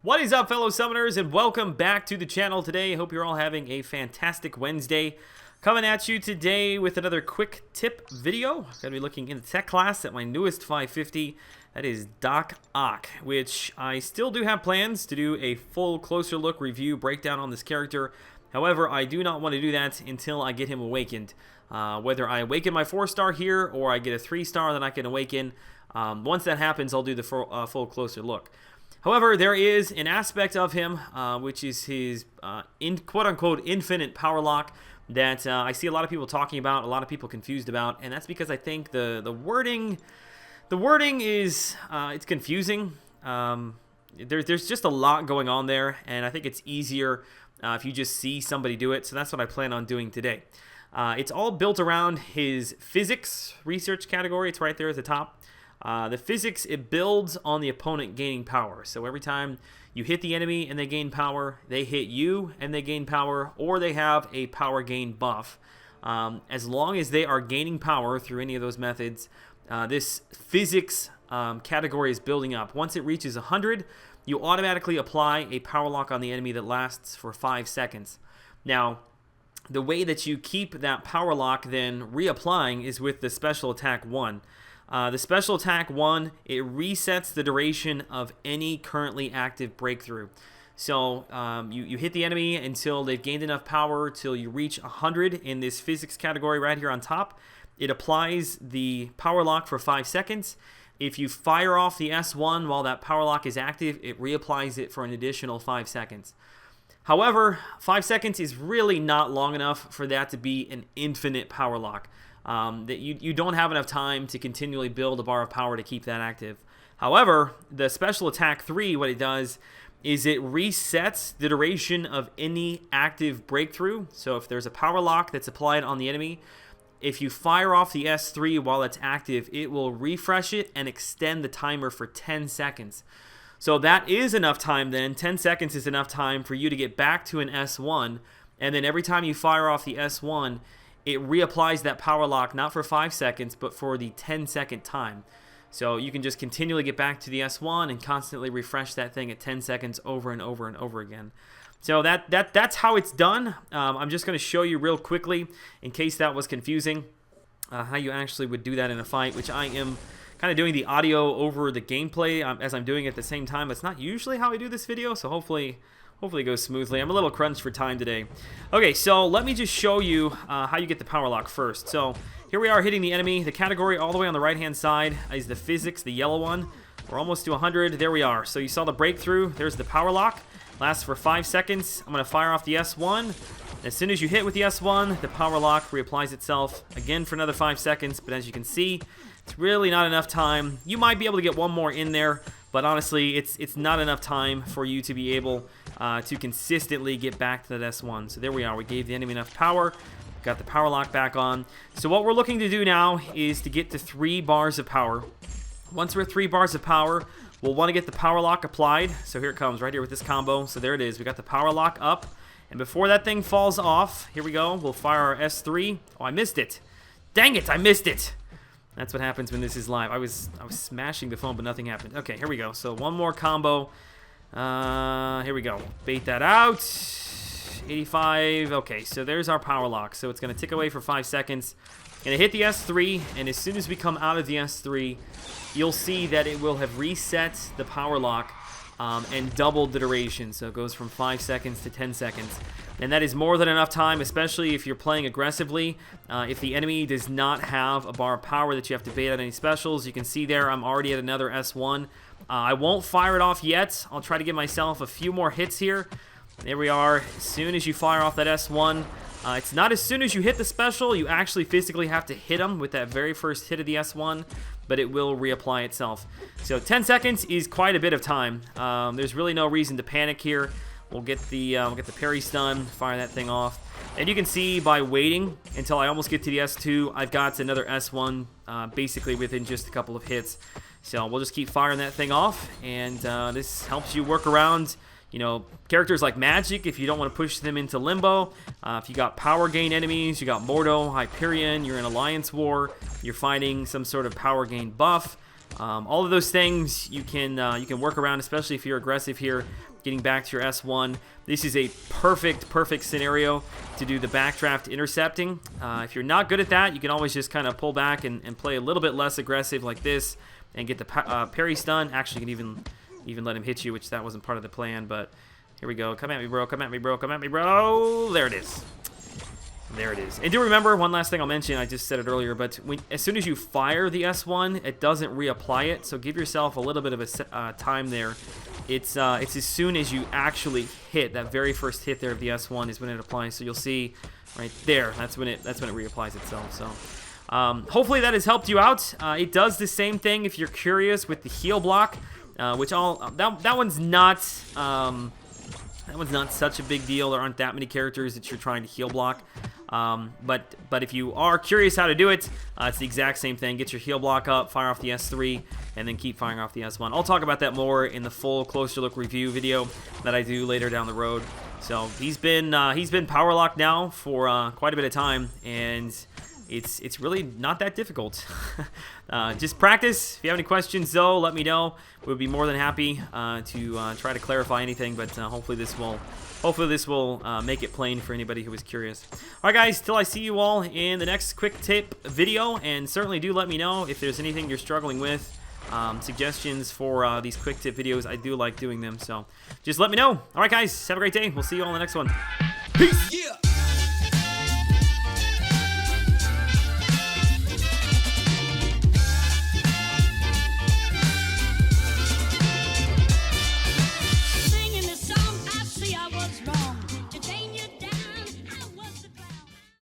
What is up, fellow summoners, and welcome back to the channel today. Hope you're all having a fantastic Wednesday. Coming at you today with another quick tip video. I'm going to be looking in the tech class at my newest 550. That is Doc Ock, which I still do have plans to do a full closer look review breakdown on this character. However, I do not want to do that until I get him awakened. Whether I awaken my 4-star here or I get a 3-star that I can awaken. Once that happens, I'll do the full closer look. However, there is an aspect of him, which is his quote-unquote infinite power lock that I see a lot of people talking about, a lot of people confused about, and that's because I think the wording is it's confusing. There's just a lot going on there, and I think it's easier if you just see somebody do it. So that's what I plan on doing today. It's all built around his physics research category. It's right there at the top. The physics, it builds on the opponent gaining power. So every time you hit the enemy and they gain power, they hit you and they gain power, or they have a power gain buff. As long as they are gaining power through any of those methods, this physics category is building up. Once it reaches 100, you automatically apply a power lock on the enemy that lasts for 5 seconds. Now, the way that you keep that power lock then reapplying is with the special attack 1. The special attack 1, it resets the duration of any currently active breakthrough. So you hit the enemy until they've gained enough power till you reach 100 in this physics category right here on top. It applies the power lock for 5 seconds. If you fire off the S1 while that power lock is active, it reapplies it for an additional 5 seconds. However, 5 seconds is really not long enough for that to be an infinite power lock. That you don't have enough time to continually build a bar of power to keep that active. However, the special attack 3, what it does is it resets the duration of any active breakthrough. So if there's a power lock that's applied on the enemy, if you fire off the S3 while it's active, it will refresh it and extend the timer for 10 seconds. So that is enough time then. 10 seconds is enough time for you to get back to an S1, and then every time you fire off the S1, it reapplies that power lock not for 5 seconds, but for the 10-second time. So you can just continually get back to the S1 and constantly refresh that thing at 10 seconds over and over and over again. So that's how it's done. I'm just going to show you real quickly, in case that was confusing, how you actually would do that in a fight, which I am kind of doing the audio over the gameplay as I'm doing it at the same time. It's not usually how I do this video, so hopefully it goes smoothly. I'm a little crunched for time today. Okay, so let me just show you how you get the power lock first. So here we are hitting the enemy. The category all the way on the right-hand side is the physics, the yellow one. We're almost to 100. There we are. So you saw the breakthrough. There's the power lock. Lasts for 5 seconds. I'm going to fire off the S1. As soon as you hit with the S1, the power lock reapplies itself again for another 5 seconds. But as you can see, it's really not enough time. You might be able to get one more in there, but honestly, it's not enough time for you to be able to consistently get back to that S1. So there we are. We gave the enemy enough power. Got the power lock back on. So what we're looking to do now is to get to 3 bars of power. Once we're at 3 bars of power, we'll want to get the power lock applied. So here it comes right here with this combo. So there it is. We got the power lock up. And before that thing falls off, here we go. We'll fire our S3. Oh, I missed it. Dang it, I missed it. That's what happens when this is live. I was smashing the phone, but nothing happened. Okay, here we go. So one more combo. Here we go. Bait that out. 85. Okay, so there's our power lock. So it's going to tick away for 5 seconds. Going to hit the S3, and as soon as we come out of the S3, you'll see that it will have reset the power lock and doubled the duration. So it goes from 5 seconds to 10 seconds. And that is more than enough time, especially if you're playing aggressively. If the enemy does not have a bar of power that you have to bait out any specials, you can see there I'm already at another S1. I won't fire it off yet. I'll try to give myself a few more hits here. There we are. As soon as you fire off that S1, it's not as soon as you hit the special. You actually physically have to hit them with that very first hit of the S1, but it will reapply itself. So 10 seconds is quite a bit of time. There's really no reason to panic here. We'll get the parry stun, fire that thing off. And you can see by waiting until I almost get to the S2, I've got another S1 basically within just a couple of hits. So we'll just keep firing that thing off, and this helps you work around, you know, characters like Magic if you don't want to push them into limbo. If you got power gain enemies, you got Mordo, Hyperion, you're in Alliance War, you're fighting some sort of power gain buff. All of those things you can work around, especially if you're aggressive here, getting back to your S1. This is a perfect scenario to do the backdraft intercepting. If you're not good at that, you can always just kind of pull back and play a little bit less aggressive like this and get the parry stun. Actually, you can even let him hit you, which that wasn't part of the plan, but here we go. Come at me, bro. Come at me, bro. Come at me, bro. There it is. There it is. And do remember, one last thing I'll mention, I just said it earlier, but as soon as you fire the S1, it doesn't reapply it, so give yourself a little bit of a time there. It's as soon as you actually hit, that very first hit there of the S1 is when it applies, so you'll see right there, that's when it reapplies itself. So hopefully that has helped you out. It does the same thing if you're curious with the heal block, which that one's not such a big deal. There aren't that many characters that you're trying to heal block. But if you are curious how to do it, it's the exact same thing. Get your heal block up, fire off the S3, and then keep firing off the S1. I'll talk about that more in the full closer look review video that I do later down the road. So he's been Powerlock now for quite a bit of time, and it's really not that difficult. Just practice. If you have any questions, though, let me know. We'll be more than happy to try to clarify anything, but hopefully this will make it plain for anybody who is curious. All right, guys, till I see you all in the next quick tip video, and certainly do let me know if there's anything you're struggling with, suggestions for these quick tip videos. I do like doing them, so just let me know. All right, guys, have a great day. We'll see you all in the next one. Peace.